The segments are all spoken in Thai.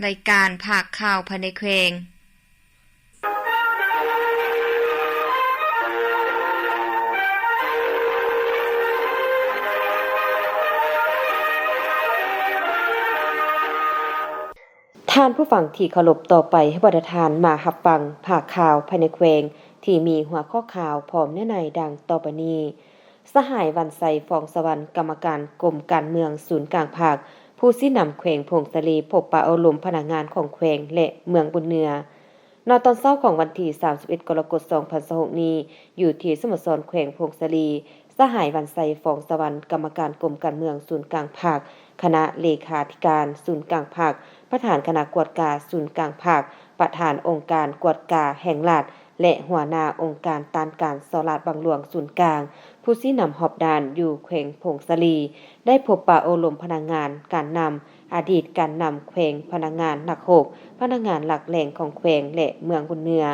รายการภาคข่าวภายในแขวงท่านผู้ฟังที่เคารพต่อไปให้บรรทานมารับฟังภาคข่าวภายในแขวงที่มีหัวข้อข่าวพร้อมเนื้อในดังต่อไปนี้สหายวันไสฟองสวรรค์กรรมการกรมการเมืองศูนย์กลางภาคผู้สินำแขวงพงศลีพบปะอบรมพนักงานของแขวงและเมืองบุญเหนือณตอนเช้าของวันที่31กรกฎาคม2026นี้อยู่ที่สโมสรแขวงพงศลีสหายวันไสฟองสวรรค์กรรมการกรมการเมืองศูนย์กลางภาคคณะเลขาธิการศูนย์กลางภาคประธานคณะกวดกาศูนย์กลางภาคประธานองค์การกวดกาแห่งรัฐและหัวหน้าองค์การต้านการสลาดบางหลวงศูนย์กลางผู้สินำหอบดานอยู่แขวงพงศลีได้พบปะอบรมพนักงานการนำอดีตการนำแขวงพนักงานหลัก6พนักงานหลักแหล่งของแขวงและเมืองบุญเหนือ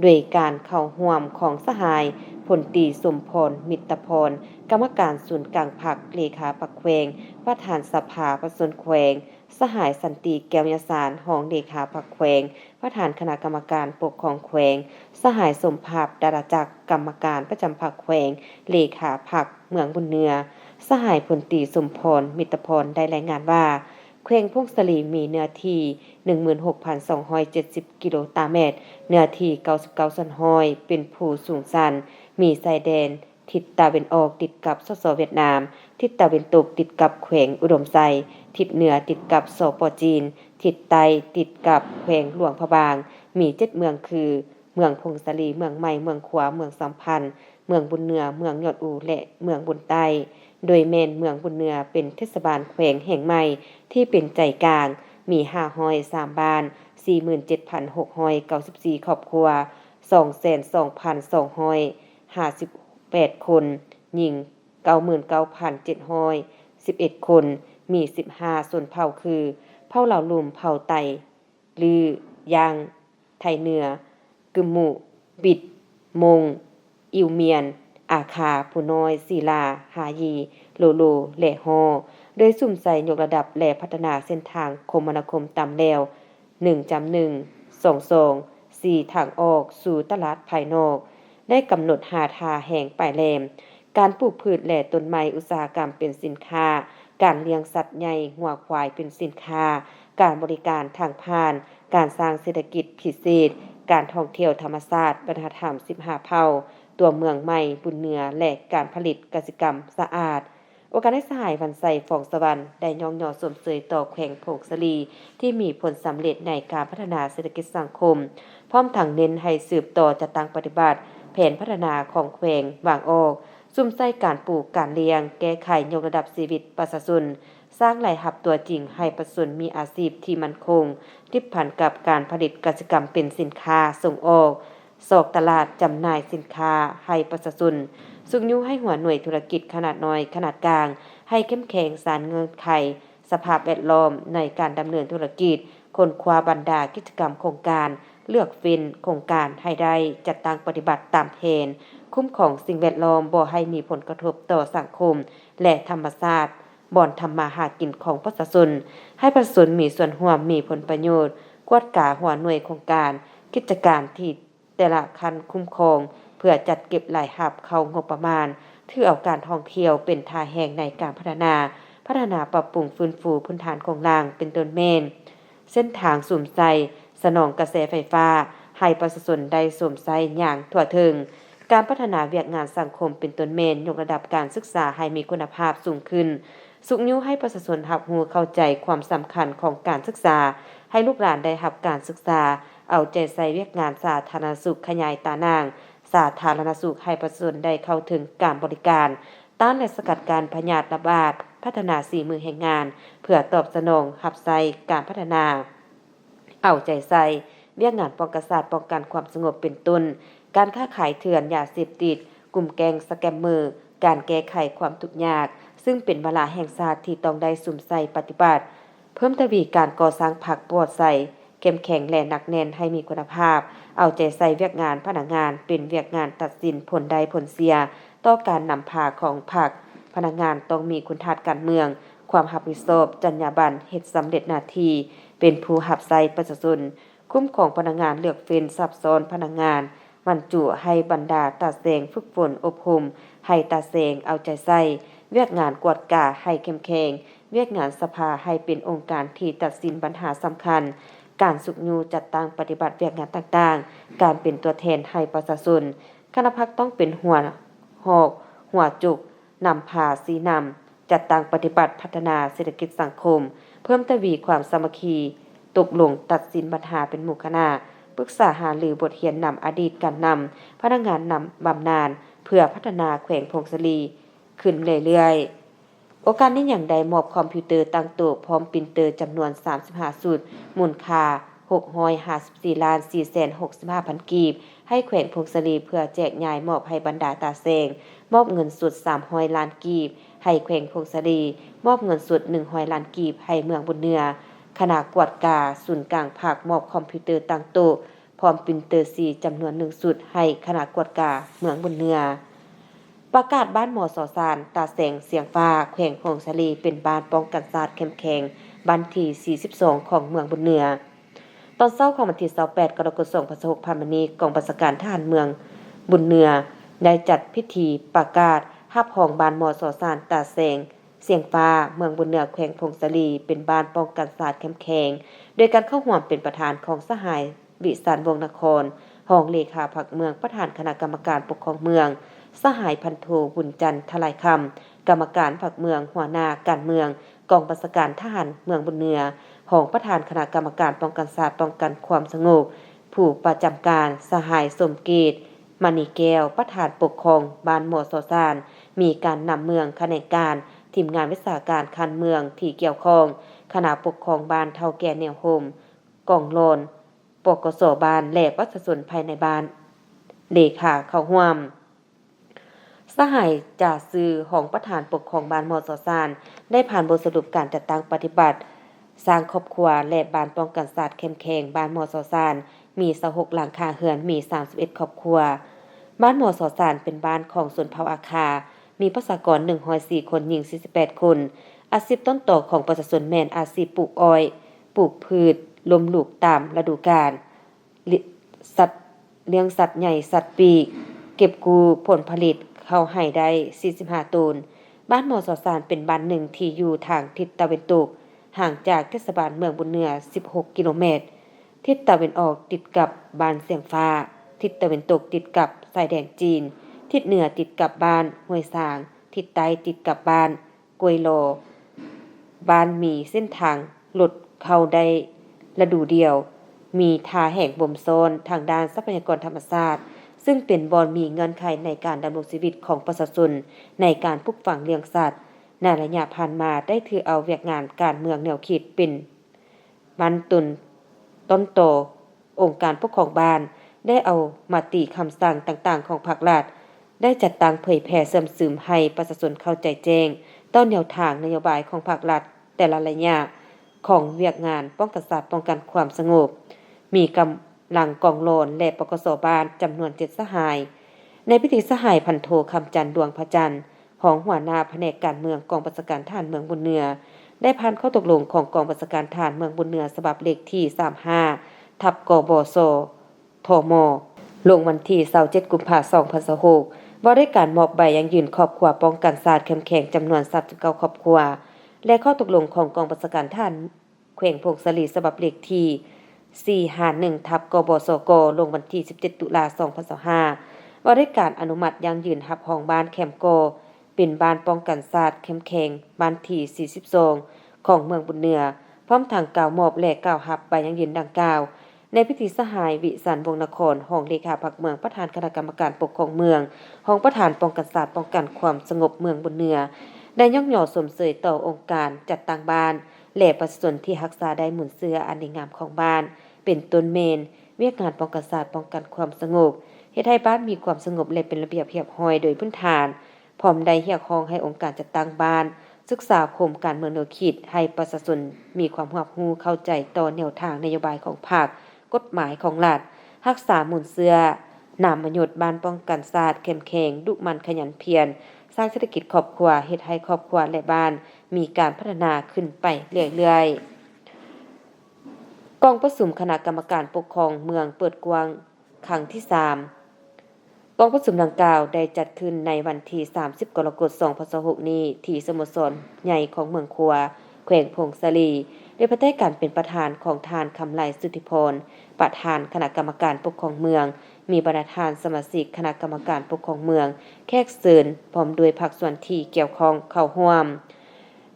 ด้วยการเข้าร่วมของสหายพลตรีสมพรมิตรพรกรรมการศูนย์กลางภาคเลขาปากแขวงประธานสภาประชาชนแขวงสหายสันติแก้วยสารรองเลขาปากแขวงประธานคณะกรรมการปกครองแขวงสหายสมภาพดาราจักรกรรมการประจำภาคแขวงเลขาภาคเมืองบุญเหนือสหายพลตรีสมพรมิตรพรได้รายงานว่าแขวงพงศลีมีเนื้อที่ 16,270 กิโลเมตรเนื้อที่99ส่วนห้อยเป็นภูสูงชันมีชายแดนทิศตะวันออกติดกับสสเวียดนามทิศตะวันตกติดกับแขวงอุดมไซทิศเหนือติดกับสป.จีนทิศใต้ติดกับแขวงหลวงพระบางมี7เมืองคือเมืองพงศลีเมืองใหม่เมืองขวาเมืองสัมพันธ์เมืองบุญเหนือเมืองยอดอูและเมืองบุญใต้โดยแม่นเมืองบุญเหนือเป็นเทศบาลแขวงแห่งใหม่ที่เป็นใจกลางมี503บ้าน 47,694 ครอบครัว 22,258 คนหญิง 99,711 คนมี15ชนเผ่าคือเผ่าเหล่าลุ่มเผ่าไตลือยางไทยเหนือกึมมุบิดมงอิวเมียนอาคาผู้น้อยศิลาหายีโลโลและฮอโดยสุ่มใส่ยกระดับและพัฒนาเส้นทางคมนาคมตามแนว 1.1 22 4ทางออกสู่ตลาดภายนอกได้กำหนดหาทาแห่งป่ายแหลมการปลูกพืชและต้นไม้อุตสาหกรรมเป็นสินค้าการเลี้ยงสัตว์ใหญ่หัวควายเป็นสินค้าการบริการทางผ่านการสร้างเศรษฐกิจพิเศษการท่องเที่ยวธรรมชาติวัฒนธรรม15เผ่าตัวเมืองใหม่บุญเหนือและการผลิตกสิกรรมสะอาดองค์การสหายวันไสฟองสวรรค์ได้ย่องย่อสมเสยต่อแขวงพงศลีที่มีผลสำเร็จในการพัฒนาเศรษฐกิจสังคมพร้อมทั้งเน้นให้สืบต่อจัดตั้งปฏิบัติแผนพัฒนาของแขวงวางออกซุ่มใส่การปลูกการเลี้ยงแก้ไขยกระดับชีวิตประชาชนสร้างรายรับตัวจริงให้ประชาชนมีอาชีพที่มั่นคงทิศพันกับการผลิตกสิกรรมเป็นสินค้าส่งออกสอกตลาดจำหน่ายสินค้าให้ประชาชนสุกยุให้หัวหน่วยธุรกิจขนาดน้อยขนาดกลางให้เข้มแข็งสารเงื่อนไขสภาพแวดล้อมในการดำเนินธุรกิจคนคว้าบรรดากิจกรรมโครงการเลือกฟินโครงการให้ได้จัดตั้งปฏิบัติตามแผนคุ้มของสิ่งแวดล้อมบ่ให้มีผลกระทบต่อสังคมและธรรมชาติบ่อนทำมาหากินของประชาชนให้ประชาชนมีส่วนร่วมมีผลประโยชน์กวดกาหัวหน่วยโครงการกิจการที่แต่ละคันคุ้มครองเพื่อจัดเก็บรายรับเข้างบประมาณถือเอาการท่องเที่ยวเป็นท่าแห่งในการพัฒนาปรับปรุงฟื้นฟูพื้นฐานของล่างเป็นต้นเมนเส้นทางสุ่มใส่สนองกระแสไฟฟ้าให้ประชาชนได้สวมใส่อย่างทั่วถึงการพัฒนาเวียกงานสังคมเป็นต้นเมนยกระดับการศึกษาให้มีคุณภาพสูงขึ้นสุกยุให้ประชาชนรับรู้เข้าใจความสำคัญของการศึกษาให้ลูกหลานได้รับการศึกษาเอาใจใส่เวียกงานสาธารณสุขขยายตานางสาธารณสุขให้ประชาชนได้เข้าถึงการบริการต้านและสกัดการพยาธิระบาดพัฒนา4มือแห่งงานเพื่อตอบสนองรับใช้การพัฒนาเอาใจใส่เวียกงานป้องกันศาสตร์ป้องกันความสงบเป็นต้นการค้าขายเถื่อนยาเสพติดกลุ่มแก๊งสแกมเมอร์การแก้ไขความทุกข์ยากซึ่งเป็นวาระแห่งชาติที่ต้องได้สุ่มใส่ปฏิบัติเพิ่มทวีการก่อสร้างพรรคปลอดใสเข้มแข็งและหนักแน่นให้มีคุณภาพเอาใจใส่เวียกงานพนักงานเป็นเวียกงานตัดสินผลใดผลเสียต่อการนำพาของพรรคพนักงานต้องมีคุณธรรมการเมืองความรับผิดชอบจรรยาบรรณเฮ็ดสำเร็จหน้าที่เ เป็นผู้รับใช้ประชาชนคุ้มของพนักงานเลือกเฟ้นซับซ้อนพนักงานบรรจุให้บรรดาตาแสงฝึกฝนอบรมให้ตาแสงเอาใจใส่เวียกงานกวดกาให้เข้มแข็งเวียกงานสภาให้เป็นองค์การที่ตัดสินปัญหาสำคัญการสุกยูจัดตั้งปฏิบัติเวียกงานต่างๆการเป็นตัวแทนให้ประชาชนคณะพรรคต้องเป็นหัวหอกหัวจุกนำพาสีนำจัดตั้งปฏิบัติพัฒนาเศรษฐกิจสังคมเพิ่มทวีความสามัคคีตกลงตัดสินปัญหาเป็นหมู่คณะปรึกษาหารือบทเรียนนำอดีตการนำพนักงานนำบำนาญเพื่อพัฒนาแขวงพงศลีขึ้นเรื่อยๆโอกาสนี้อย่างใดมอบคอมพิวเตอร์ตั้งโต๊ะพร้อมปรินเตอร์จำนวน35ชุดมูลค่า654,465,000 กีบให้แขวงพงศลีเพื่อแจกจ่ายมอบให้บรรดาตาแสงมอบเงินสด300ล้านกีบให้แขวงพงศลีมอบเงินสด100ล้านกีบให้เมืองบุญเนือคณะกวดกาศูนย์กลางภาคมอบคอมพิวเตอร์ตั้งโต๊ะพร้อมปรินเตอร์4จำนวน1ชุดให้คณะกวดกาเมืองบุญเนือประกาศบ้านหมอสอสานตาแสงเสียงฟ้าแขวงพงศลีเป็นบ้านป้องกันศาสตร์เข้มแข็งบ้านที่42ของเมืองบุญเนือตอนเช้าของวันที่28กรกฎาคม2566นี้กองบัญชาการทหารเมืองบุญเนือได้จัดพิธีประกาศรับรองบ้านหมอสอสานตาแสงเสียงฟ้าเมืองบุญเนือแขวงพงศลีเป็นบ้านป้องกันศาสตร์เข้มแข็งโดยการเข้าร่วมเป็นประธานของสหายวิสารวงศ์นครรองเลขาพรรคเมืองประธานคณะกรรมการปกครองเมืองสหายพันโทบุญจันทร์ทลายคำกรรมการพรรคเมืองหัวหน้าการเมืองกองบัญชาการทหารเมืองบุญเนือรองประธานคณะกรรมการป้องกันศาสตร์ป้องกันความสงบผู้ประจำการสหายสมเกตมณีแก้วประธานปกครองบ้านหมอสอสานมีการนำเมืองคณะการทีมงานวิชาการคันเมืองที่เกี่ยวข้องคณะปกครองบ้านเฒ่าแก่แนวโฮมกองโลนปกสบ้านและประชาชนภายในบ้านเลขาเข้าร่วมสหายจ่าซื้อของประธานปกครองบ้านหมอสอสานได้ผ่านบทสรุปการจัดตั้งปฏิบัติสร้างครอบครัวและบ้านป้องกันศาสตร์เข้มแข็งบ้านหมอสอสานมี26หลังคาเรือนมี31ครอบครัวบ้านหมอสอสานเป็นบ้านของชนเผ่าอาคามีประชากร104คนหญิง48คนอาชีพต้นตอของประชาชนแม่นอาชีพปลูกอ้อยปลูกพืชลมลูกตามฤดูกาลสัตว์เลี้ยงสัตว์ใหญ่สัตว์ปีกเก็บกู้ผลผลิตเข้าให้ได้45ตูนบ้านหมอสอสานเป็นบ้านหนึ่งที่อยู่ทางทิศตะวันตกห่างจากเทศบาลเมืองบุญเนือ16กิโลเมตรทิศตะวันออกติดกับบ้านเสียงฟ้าทิศตะวันตกติดกับชายแดนจีนทิศเหนือติดกับบ้านห้วยสางทิศใต้ติดกับบ้านกวยโลบ้านมีเส้นทางรถเข้าได้ฤดูเดียวมีท่าแห่งบ่มโซนทางด้านทรัพยากรธรรมชาติซึ่งเป็นบอนมีเงื่อนไขในการดำรงชีวิตของประชาชนในการปลูกฝังเลี้ยงสัตว์ในระยะผ่านมาได้ถือเอาเวียกงานการเมืองแนวคิดเป็นมันตุนต้นโตองค์การปกครองบ้านได้เอามาติคำสั่งต่างๆของภาครัฐได้จัดตั้งเผยแพร่เสริมสืมให้ประชาชนเข้าใจแจ้งต้นแนวทางนโยบายของภาครัฐแต่ละระยะของเวียกงานป้องกันศาสตร์ป้องกันความสงบมีกำลังกองโลนและปกสบ้านจำนวน7สหายในพิธีสหายพันโทคำจันทร์ดวงพระจันทร์ของหัวหน้าแผนกการเมืองกองบัญชาการทหารเมืองบุญเนือได้ผ่านข้อตกลงของกองบัญชาการทหารเมืองบุญเนือฉบับเลขที่35ทับกบสทมลงวันที่27กุมภาพันธ์2026บริการมอบใบยังยืนครอบครัวป้องกันศาสตร์เข้มแข็งจำนวน39ครอบครัวและข้อตกลงของกองบัญชาการทหารแขวงพงศลีฉบับเลขที่451ทับกบสกลงวันที่17ตุลาคม2025บริการอนุมัติยังยืนรับรองบ้านแคมโกเป็นบ้านป้องกันศาสตร์เข้มแข็งบ้านที่42ของเมืองบุญเนือพร้อมทางกล่าวมอบและกล่าวรับใบยังยืนดังกล่าวในพิธีสหายวิสารวงศ์นครรองเลขาพรรคเมืองประธานคณะกรรมการปกครองเมืองรองประธานป้องกันศาสตร์ป้องกันความสงบเมืองบุญเนือได้ย่องย่อสมเสยต่อองค์การจัดตั้งบ้านและประชาชนที่รักษาได้หมุนเสื้ออันดีงามของบ้านเป็นต้นเมนเวียกงานป้องกันศาสตร์ป้องกันความสงบเฮ็ดให้บ้านมีความสงบและเป็นระเบียบเรียบร้อยโดยพื้นฐานพร้อมได้เรียกร้องให้องค์การจัดตั้งบ้านศึกษาโครงการเมืองแนวคิดให้ประชาชนมีความรับรู้เข้าใจต่อแนวทางนโยบายของพรรคกฎหมายของรัฐรักษาหมุนเสื้อนามประโยชน์บ้านป้องกันศาสตร์เข้มแข็งดุมันขยันเพียรสร้างเศรษฐกิจครอบครัวเฮ็ดให้ครอบครัวและบ้านมีการพัฒนาขึ้นไปเรื่อยๆ กองประชุมคณะกรรมการปกครองเมืองเปิดกว้างครั้งที่3กองประชุมดังกล่าวได้จัดขึ้นในวันที่30 กรกฎาคม 2026 นี้ที่สโมสรใหญ่ของเมืองคัวแขวงพงศาลีโดยภายใต้การเป็นประธานของทานคำไลสุทธิพรประธานคณะกรรมการปกครองเมืองมีประธานสมาชิกคณะกรรมการปกครองเมืองแขกเชิญพร้อมด้วยภาคส่วนที่เกี่ยวข้องเข้าร่วม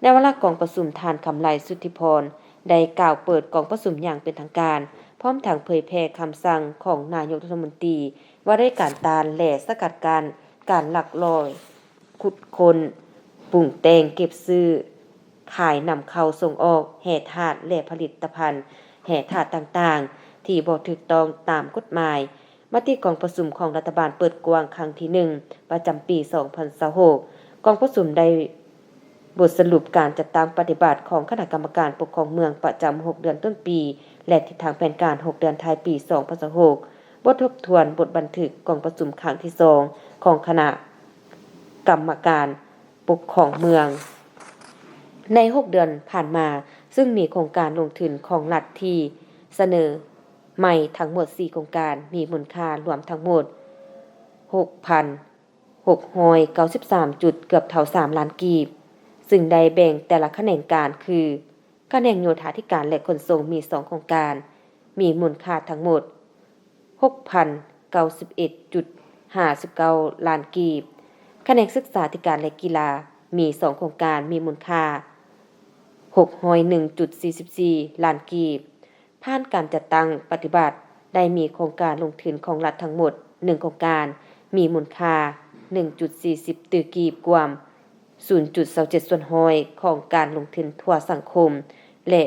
ในวาระกองประชุมทานคำไลสุทธิพรได้กล่าวเปิดกองประชุมอย่างเป็นทางการพร้อมทั้งเผยแพร่คำสั่งของนายกรัฐมนตรีว่าด้วยการต้านและสกัดกั้นการลักลอบขุดค้นปรุงแต่งเก็บซื้อขายนำเข้าส่งออกแห่ธาตุและผลิตภัณฑ์แห่ธาตุต่างๆที่บ่ถูกต้องตามกฎหมายมติกองประชุมของรัฐบาลเปิดกว้างครั้งที่1ประจำปี 2026กองประชุมได้บทสรุปการจัดตั้งปฏิบัติของคณะกรรมการปกครองเมืองประจำ6 เดือนต้นปีและทิศทางแผนการ6 เดือนท้ายปี 2026บททบทวนบทบันทึกกองประชุมครั้งที่2ของคณะกรรมการปกครองเมืองใน6 เดือนผ่านมาซึ่งมีโครงการลงทุนของรัฐที่เสนอใหม่ทั้งหมด4โครงการมีมูลค่ารวมทั้งหมด 6,693 จุดเกือบเท่า3ล้านกีบซึ่งได้แบ่งแต่ละแขนงการคือแขนงโยธาธิการและขนส่งมี2โครงการมีมูลค่าทั้งหมด 6,091.59 ล้านกีบแขนงศึกษาธิการและกีฬามี2โครงการมีมูลค่า 601.44 ล้านกีบผ่านการจัดตั้งปฏิบัติได้มีโครงการลงทุนของรัฐทั้งหมด1โครงการมีมูลค่า 1.40 ตื้อกีบกว่า 0.27 ส่วนห้อยของการลงทุนทั่วสังคมและ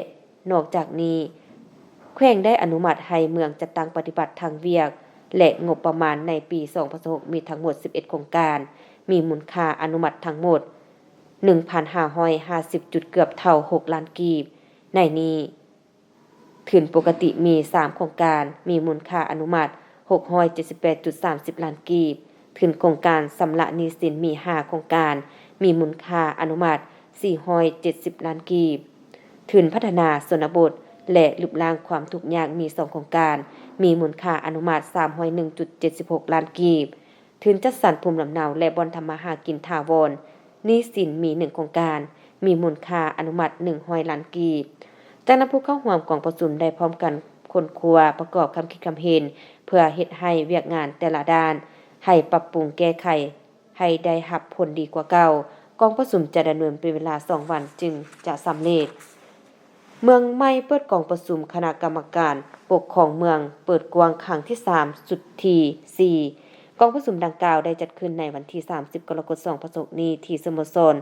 นอกจากนี้แขวงได้อนุมัติให้เมืองจัดตั้งปฏิบัติทางเวียกและงบประมาณในปี 2026 มีทั้งหมด11โครงการมีมูลค่าอนุมัติทั้งหมด 1,550 จุดเกือบเท่า6ล้านกีบในนี้ทุนปกติมี3โครงการมีมูลค่าอนุมัติ 678.30 ล้านกีบทุนโครงการสำระหนี้สินมี5โครงการมีมูลค่าอนุมัติ 470 ล้านกีบทุนพัฒนาชนบทและลดละความทุกข์ยากมี2โครงการมีมูลค่าอนุมัติ 301.76 ล้านกีบทุนจัดสรรภูมิลำเนาและบ่อนทำมาหากินถาวรหนี้สินมี1โครงการมีมูลค่าอนุมัติ100ล้านกีบจากนั้นผู้เข้าร่วมกองประชุมได้พร้อมกันค้นคว้าประกอบคำคิดคำเห็นเพื่อเฮ็ดให้เวียกงานแต่ละด้านให้ปรับปรุงแก้ไขให้ได้รับผลดีกว่าเก่ากองประชุมจะดำเนินเป็นเวลา2วันจึงจะสำเร็จเมืองใหม่เปิดกองประชุมคณะกรรมการปกครองเมืองเปิดกว้างครั้งที่3สุดที่4กองประชุมดังกล่าวได้จัดขึ้นในวันที่30 กรกฎาคม 2026นี้ที่สโมสร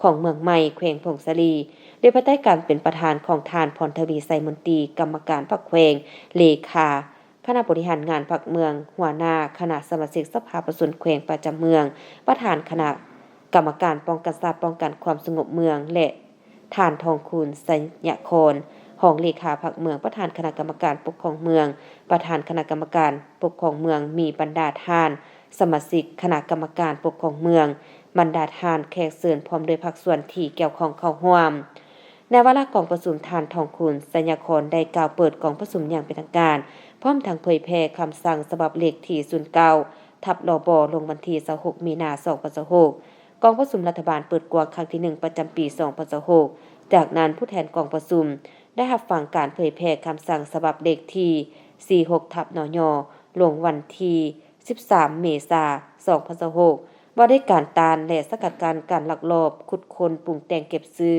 ของเมืองใหม่แขวงพงศาลีโดยภายใต้การเป็นประธานของทานพรทวีไสมนตรีกรรมการพรรคแขวงเลขาคณะบริหารงานพรรคเมืองหัวหน้าคณะสมาชิกสภาประชุมแขวงประจำเมืองประธานคณะกรรมการป้องกันทรัพย์ป้องกันความสงบเมืองและทานทองคูณสัญญาครของเลขาพรรคเมืองประธานคณะกรรมการปกครองเมืองประธานคณะกรรมการปกครองเมืองมีบรรดาทานสมาชิกคณะกรรมการปกครองเมืองบรรดาทานแขกเชิญพร้อมด้วยภาคส่วนที่เกี่ยวข้องเข้าร่วมในวาระกองประชุมทานทองคูณสัญญาครได้กล่าวเปิดกองประชุมอย่างเป็นทางการพร้อมทั้งเผยแพร่คำสั่งฉบับเลขที่09 ทับลบลงวันที่26 มีนาคม 2026กองประชุมรัฐบาลเปิดกว้างครั้งที่1ประจำปี 2026จากนั้นผู้แทนกองประชุมได้รับฟังการเผยแพร่คำสั่งฉบับเลขที่46 ทับนยลงวันที่13 เมษายน 2026ว่าด้วยการต้านและสกัดกั้นการลักลอบขุดค้นปรุงแต่งเก็บซื้อ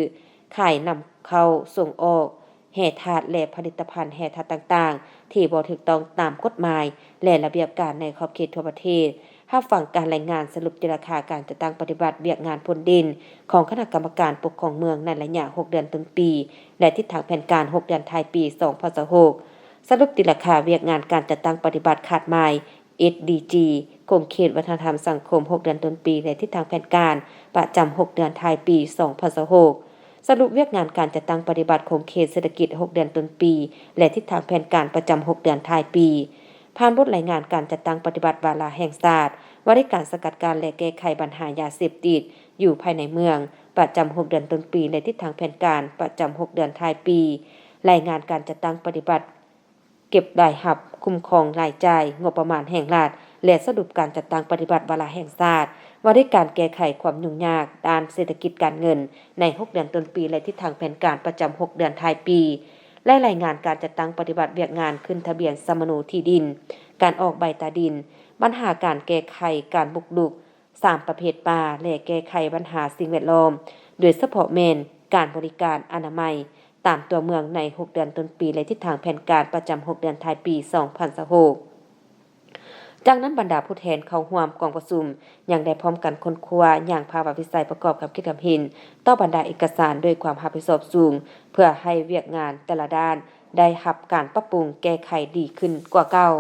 ขายนำเข้าส่งออกแห่ธาตุและผลิตภัณฑ์แห่ธาตุต่างๆที่บ่ถูกต้องตามกฎหมายและระเบียบการในขอบเขตทั่วประเทศรับฟังการรายงานสรุปราคาการจัดตั้งปฏิบัติเวียกงานพ้นดินของคณะกรรมการปกครองเมืองในระยะ6 เดือนต้นปีและทิศทางแผนการ6 เดือนท้ายปี 2026สรุปราคาเวียกงานการจัดตั้งปฏิบัติขาดหมาย SDG กรมเขตวัฒนธรรมสังคม6 เดือนต้นปีและทิศทางแผนการประจำ6 เดือนท้ายปี 2026สรุปเวียกงานการจัดตั้งปฏิบัติของเขตเศรษฐกิจ6 เดือนต้นปีและทิศทางแผนการประจำ6 เดือนท้ายปีผ่านบทรายงานการจัดตั้งปฏิบัติวาระแห่งชาติว่าด้วยการสกัดกั้นและแก้ไขปัญหายาเสพติดอยู่ภายในเมืองประจำ6 เดือนต้นปีและทิศทางแผนการประจำ6 เดือนท้ายปี รายงานการจัดตั้งปฏิบัติเก็บรายรับคุ้มครองรายจ่ายงบประมาณแห่งรัฐและสรุปการจัดตั้งปฏิบัติวาระแห่งชาติว่าด้วยการแก้ไขความยุ่งยากด้านเศรษฐกิจการเงินใน6เดือนต้นปีและทิศทางแผนการประจำ6เดือนท้ายปีและรายงานการจัดตั้งปฏิบัติเวียกงานขึ้นทะเบียนสมโนที่ดินการออกใบตาดินปัญหาการแก้ไขการบุกรุก3ประเภทป่าและแก้ไขปัญหาสิ่งแวดล้อมโดยเฉพาะแม่นการบริการอนามัยตามตัวเมืองใน6เดือนต้นปีและทิศทางแผนการประจำ6เดือนท้ายปี2026จากนั้นบรรดาผู้แทนเข้าร่วมกองประชุมยังได้พร้อมกันค้นคว้าอย่างภาวะวิสัยประกอบกับคิดความเห็นต่อบรรดาเอกสารด้วยความรับผิดชอบสูงเพื่อให้เวียกงานแต่ละด้านได้รับการปรับปรุงแก้ไขดีขึ้นกว่าเก่า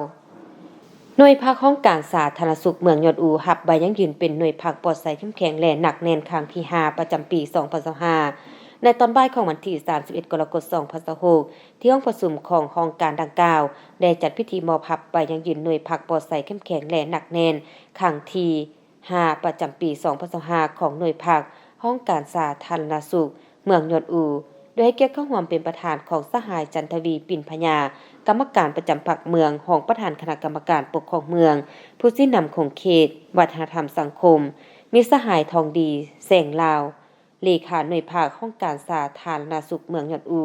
หน่วยภาคห้องการสาธารณสุขเมืองยอดอูรับใบยั่งยืนเป็นหน่วยภาคปลอดภัยเข้มแข็งและหนักแน่นครั้งที่5ประจำปี2025ในตอนบ่ายของวันที่31กรกฎาคม2026ที่ห้องประชุมของห้องการดังกล่าวได้จัดพิธีมอบรับใบยั่งยืนหน่วยภาคปลอดภัยเข้มแข็งและหนักแน่นครั้งที่5ประจำปี2025ของหน่วยภาคห้องการสาธารณสุขเมืองยอดอูโดยให้เกียรติเข้าร่วมเป็นประธานของสหายจันทวีปิ่นพญากรรมการประจำภาคเมืองห้องประธานคณะกรรมการปกครองเมืองผู้ชี้นำของเขตวัฒนธรรมสังคมมีสหายทองดีแสงลาวเลขาหน่วยภาคห้องการสาธารณสุขเมืองยอดอู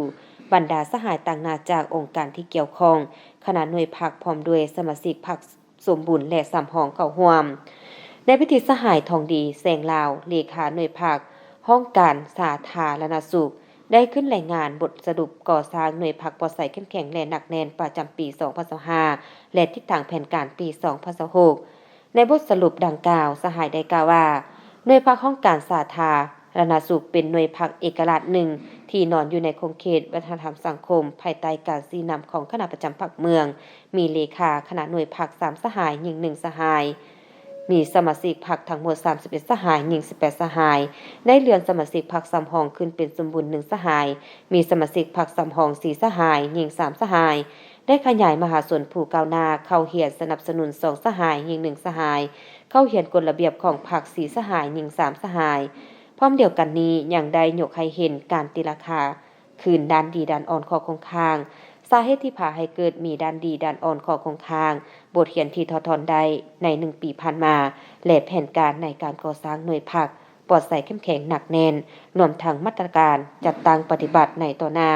บรรดาสหายต่างนาจากองค์การที่เกี่ยวข้องคณะหน่วยภาคพร้อมด้วยสมาชิกภาคสมบูรณ์และสำห้องเข้าร่วมในพิธีสหายทองดีแสงลาวเลขาหน่วยภาคห้องการสาธารณสุขได้ขึ้นรายงานบทสรุปก่อสร้างหน่วยพักปลอดภัยเข้มแข็งและหนักแน่นประจำปี2025และทิศทางแผนการปี2026ในบทสรุปดังกล่าวสหายได้กล่าวว่าหน่วยพักห้องการสาธารณสุขเป็นหน่วยพักเอกราชหนึ่งที่นอนอยู่ในคงเขตวัฒนธรรมสังคมภายใต้การชี้นำของคณะประจำภาคเมืองมีเลขาคณะหน่วยพัก3สหายหญิง1สหายมีสมาชิกพรรคทั้งหมด31สหายหญิง18สหายได้เลื่อนสมาชิกพรรคสำรองขึ้นเป็นสมบูรณ์1สหายมีสมาชิกพรรคสำรอง4สหายหญิง3สหายได้ขยายมหาส่วนผู้ก้าวหน้าเข้าเฮียนสนับสนุน2สหายหญิง1สหายเข้าเฮียนกฎระเบียบของพรรค4สหายหญิง3สหายพร้อมเดียวกันนี้ยังได้ยกให้เห็นการตีราคาคืนด้านดีด้านอ่อนของคงค้างสาเหตุที่พาให้เกิดมีด้านดีด้านอ่อนของคงค้างบทเรียนที่ทอดถอนได้ใน1ปีผ่านมาและแผนการในการก่อสร้างหน่วยพักปลอดภัยเข้มแข็งหนักแน่นรวมทั้งมาตรการจัดตั้งปฏิบัติในต่อหน้า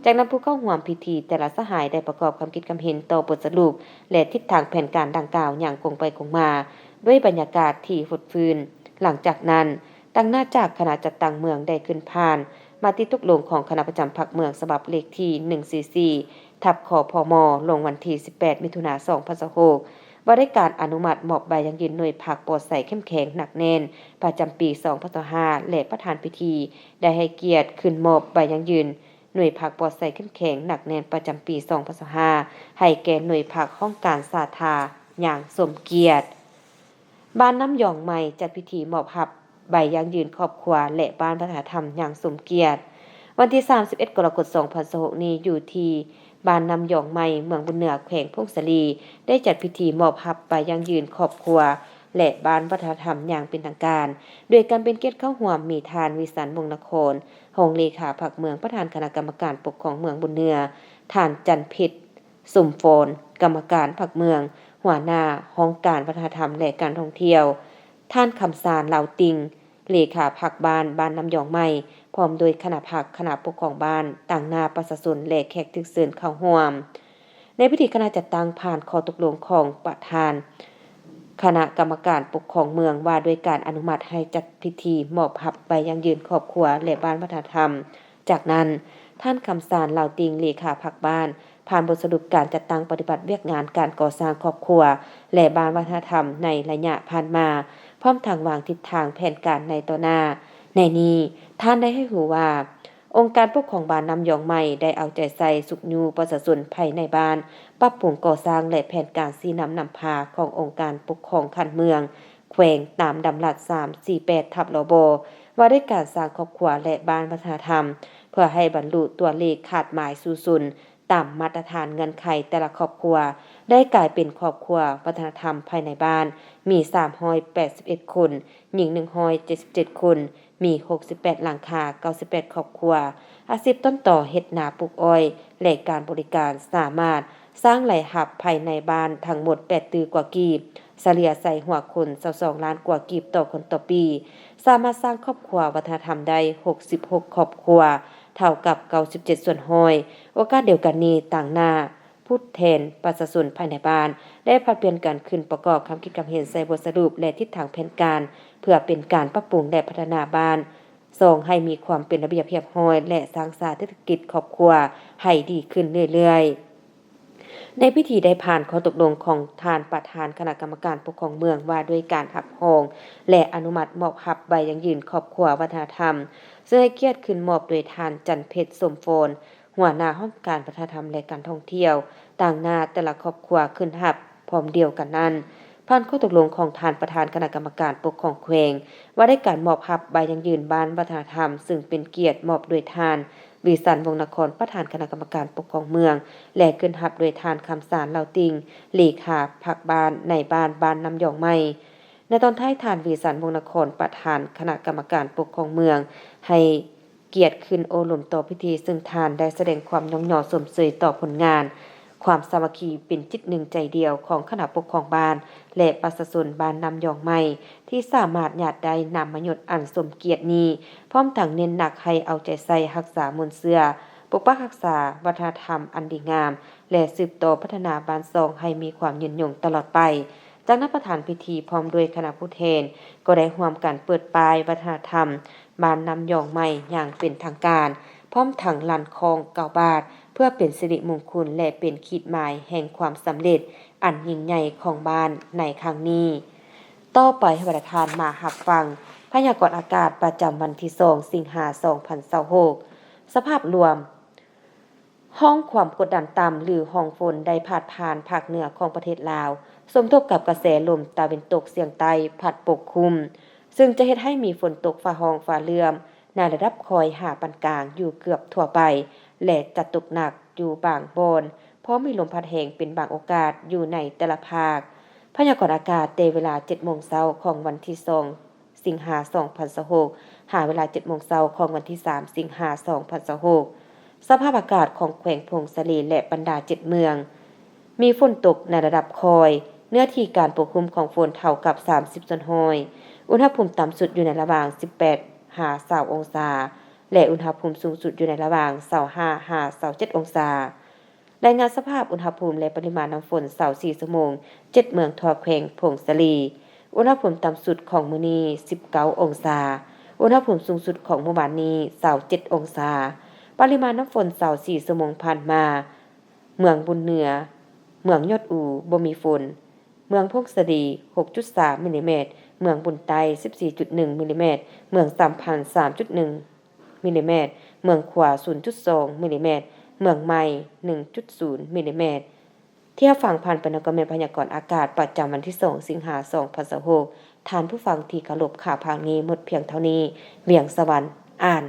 จากนั้นผู้เข้าร่วมพิธีแต่ละสหายได้ประกอบความคิดความเห็นต่อบทสรุปและทิศทางแผนการดังกล่าวอย่างคงไปคงมาด้วยบรรยากาศที่ฟดฟื้นหลังจากนั้นตั้งหน้าจากคณะจัดตั้งเมืองได้ขึ้นผ่านมาติตกลงของคณะประจำพรรคเมืองฉบับเลขที่144ทับขอพมลงวันที่18มิถุนายน2026ว่าได้การอนุมัติมอบใบยั่งยืนหน่วยพักปลอดภัยเข้มแข็งหนักแน่นประจำปี2025และประธานพิธีได้ให้เกียรติขึ้นมอบใบยั่งยืนหน่วยพักปลอดภัยเข้มแข็งหนักแน่นประจำปี2025ให้แก่หน่วยพักห้องการสาธารณอย่างสมเกียรติบ้านน้ำหยองใหม่จัดพิธีมอบรับใบยั่งยืนครอบครัวและบ้านวัฒนธรรมอย่างสมเกียรติวันที่31กรกฎาคม2026นี้อยู่ที่บ้านน้ำหยองใหม่เมืองบุญเหนือแขวงพงศลีได้จัดพิธีมอบรับใบยั่งยืนครอบครัวและบ้านวัฒนธรรมอย่างเป็นทางการโดยการเป็นเกียรติเข้าร่วมมีทานวิสันต์วงศ์นครรองเลขาพรรคเมืองประธานคณะกรรมการปกครองเมืองบุญเหนือท่านจันเพชรสมโฟนกรรมการพรรคเมืองหัวหน้าห้องการวัฒนธรรมและการท่องเที่ยวท่านคำสารเหล่าติงเลขาพรรคบ้านน้ำหยองใหม่พร้อมโดยคณะพรรคคณะปกครองบ้านต่างหน้าประชาชนและแขกทุกส่วนเข้าร่วมในพิธีคณะจัดตั้งผ่านข้อตกลงของประธานคณะกรรมการปกครองเมืองว่าด้วยการอนุมัติให้จัดพิธีมอบรับใบยั่งยืนครอบครัวและบ้านวัฒนธรรมจากนั้นท่านคำสารเหล่าติงเลขาพรรคบ้านผ่านบทสรุปการจัดตั้งปฏิบัติเวียกงานการก่อสร้างครอบครัวและบ้านวัฒนธรรมในระยะผ่านมาพร้อมทางวางทิศทางแผนการในต่อหน้าในนี้ท่านได้ให้รู้ว่าองค์การปกครองบ้านน้ำหยองใหม่ได้เอาใจใส่สุขยูประชาชนภายในบ้านปรับปรุงก่อสร้างและแผนการสีน้ำนำพาขององค์การปกครองคันเมืองแขวงตามดำรัส348ทับลบว่าด้วยการสร้างครอบครัวและบ้านวัฒนธรรมเพื่อให้บรรลุตัวเลขขาดหมายสู่ศูนย์ตามมาตรฐานเงื่อนไขแต่ละครอบครัวได้กลายเป็นครอบครัววัฒนธรรมภายในบ้านมี381คนหญิง177คน มี68หลังคา98ครอบครัวอาชีพต้นต่อเฮ็ดนาปลูกอ้อยและการบริการสามารถสร้างไหลหับภายในบ้านทั้งหมด8ตือกว่ากีบเฉลี่ยใส่หัวคน22ล้านกว่ากีบต่อคนต่อปีสามารถสร้างครอบครัววัฒนธรรมได้66ครอบครัวเท่ากับ97ส่วนห้อยโอกาสเดียวกันนี้ต่างหน้าผู้แทนประชาชนภายในบ้านได้ผลัดเปลี่ยนกันขึ้นประกอบคำคิดความเห็นใส่บทสรุปและทิศทางแผนการเพื่อเป็นการปรับปรุงและพัฒนาบ้านส่งให้มีความเป็นระเบียบเรียบร้อยและสร้างสรรค์เศรษฐกิจครอบครัวให้ดีขึ้นเรื่อยๆในพิธีได้ผ่านข้อตกลงของท่านประธานคณะกรรมการปกครองเมืองว่าด้วยการรับรองและอนุมัติมอบรับใบยั่งยืนครอบครัววัฒนธรรมซึ่งให้เกียรติขึ้นมอบโดยท่านจันเพชรสมโฟนหัวหน้าห้องการวัฒนธรรมและการท่องเที่ยวต่างหน้าแต่ละครอบครัวขึ้นรับพร้อมเดียวกันนั้นผ่านข้อตกลงของท่านประธานคณะกรรมการปกครองแขวงว่าได้การมอบรับใบยั่งยืนบ้านวัฒนธรรมซึ่งเป็นเกียรติมอบโดยท่านวิสันต์วงศ์นครประธานคณะกรรมการปกครองเมืองและขึ้นรับโดยท่านคำสารเหล่าติงเลขาผักบ้านในบ้านน้ำยองใหม่ในตอนท้ายท่านวิสันต์วงศ์นครประธานคณะกรรมการปกครองเมืองให้เกียรติขึ้นโอหลมต่อพิธีซึ่งท่านได้แสดงความยอมยอสมเสยต่อผลงานความสามัคคีเป็นจิตหนึ่งใจเดียวของคณะปกครองบ้านและประชาชนบ้านน้ำยองใหม่ที่สามารถญาติได้นำมายศอันสมเกียรตินี้พร้อมทั้งเน้นหนักให้เอาใจใส่รักษามนต์เสื้อปกปักรักษาวัฒนธรรมอันดีงามและสืบต่อพัฒนาบ้านซองให้มีความยืนยงตลอดไปจากนั้นประธานพิธีพร้อมด้วยคณะผู้แทนก็ได้ร่วมกันเปิดป้ายวัฒนธรรมบ้านน้ำยองใหม่อย่างเป็นทางการพร้อมทั้งลานคลอง9บาทเพื่อเป็นสิริมงคลและเป็นขีดหมายแห่งความสำเร็จอันยิ่งใหญ่ของบ้านในครั้งนี้ต่อไปให้ประธานมารับฟังพยากรณ์อากาศประจำวันที่2สิงหาคม2026สภาพรวมห้องความกดดันต่ำหรือห้องฝนได้ผ่านภาคเหนือของประเทศลาวสมทบกับกระแสลมตะวันตกเฉียงใต้พัดปกคลุมซึ่งจะเฮ็ดให้มีฝนตกฟ้าร้องฟ้าเหลื่อมในระดับคอยหาปานกลางอยู่เกือบทั่วไปและจะตกหนักอยู่บางบอนเพราะมีลมพัดแรงเป็นบางโอกาสอยู่ในแต่ละภาคพยากรณ์อากาศในเวลา 7:00 นของวันที่2สิงหาคม2026หาเวลา 7:00 นของวันที่3สิงหาคม2026สภาพอากาศของแขวงพงศาลีและบรรดา7เมืองมีฝนตกในระดับคอยเนื้อที่การปกคลุมของฝนเท่ากับ30ส่วนห้อยอุณหภูมิต่ำสุดอยู่ในระหว่าง18หา20องศาและอุณหภูมิสูงสุดอยู่ในระหว่าง25หา27องศารายงานสภาพอุณหภูมิและปริมาณน้ำฝน24ชั่วโมง7เมืองทั่วแขวงพงศาลีอุณหภูมิต่ำสุดของมื้อนี้19องศาอุณหภูมิสูงสุดของเมื่อวานนี้27องศาปริมาณน้ำฝน24ชั่วโมงผ่านมาเมืองบุญเหนือเมืองยอดอู่บ่มีฝนเมืองพงศาลี 6.3 มิลลิเมตรเมืองบุญไต 14.1 มิลลิเมตรเมืองสัมพันธ์ 3.1 มิลลิเมตรเมืองขวา 0.2 มิลลิเมตรเมืองใหม่ 1.0 มิลลิเมตรที่ฟังผ่านเป็นก็แม่นพยากรณ์อากาศประจำวันที่2สิงหาคม2026ท่านผู้ฟังที่เคารพข่าวภาคนี้หมดเพียงเท่านี้เวียงสวรรค์อ่าน